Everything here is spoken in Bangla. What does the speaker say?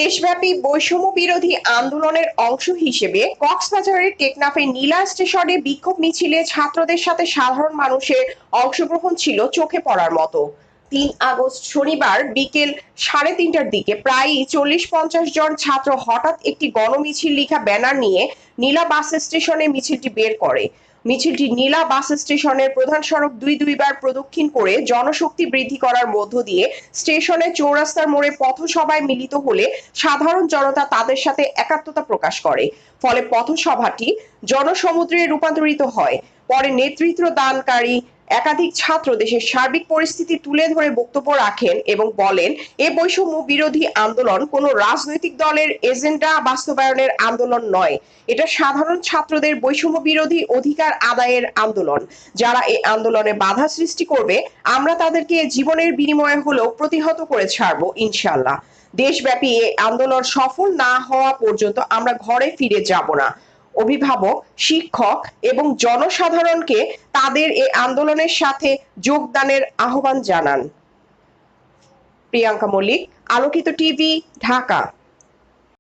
দেশব্যাপী বৈষম্য বিরোধী আন্দোলনের অংশ হিসেবে কক্সবাজারের টেকনাফের নীলা স্টেশনে বিক্ষোভ মিছিলে ছাত্রদের সাথে সাধারণ মানুষের অংশগ্রহণ ছিল চোখে পড়ার মতো। ৩ আগস্ট শনিবার বিকেল ৩:৩০টার দিকে প্রায় ৪০-৫০ জন ছাত্র হঠাৎ একটি গণমিছিল লিখা ব্যানার নিয়ে নীলা বাস স্টেশনে মিছিলটি বের করে। মিছিলটি নীলা বাস স্টেশনের প্রধান সড়ক দুইবার প্রদক্ষিণ করে জনশক্তি বৃদ্ধি করার মধ্য দিয়ে স্টেশনের চৌরাস্তার মোড়ে পথসভায় মিলিত হলে সাধারণ জনতা তাদের সাথে একাত্মতা প্রকাশ করে। ফলে পথসভাটি জনসমুদ্রে রূপান্তরিত হয়। পরে নেতৃত্ব দানকারী একাধিক ছাত্র দেশের সার্বিক পরিস্থিতি তুলে ধরে বক্তব্য রাখেন এবং বলেন, এ বৈষম্য বিরোধী আন্দোলন কোনো রাজনৈতিক দলের এজেন্ডা বাস্তবায়নের আন্দোলন নয়, এটা সাধারণ ছাত্রদের বৈষম্য বিরোধী অধিকার আদায়ের আন্দোলন। যারা এই আন্দোলনে বাধা সৃষ্টি করবে আমরা তাদেরকে জীবনের বিনিময়ে হলেও প্রতিহত করে ছাড়বো ইনশাআল্লাহ। দেশব্যাপী এই আন্দোলন সফল না হওয়া পর্যন্ত আমরা ঘরে ফিরে যাব না। অভিভাবক, শিক্ষক এবং জনসাধারণকে তাদের এই আন্দোলনের সাথে যোগদানের আহ্বান জানান। প্রিয়াঙ্কা মল্লিক, আলোকিত টিভি, ঢাকা।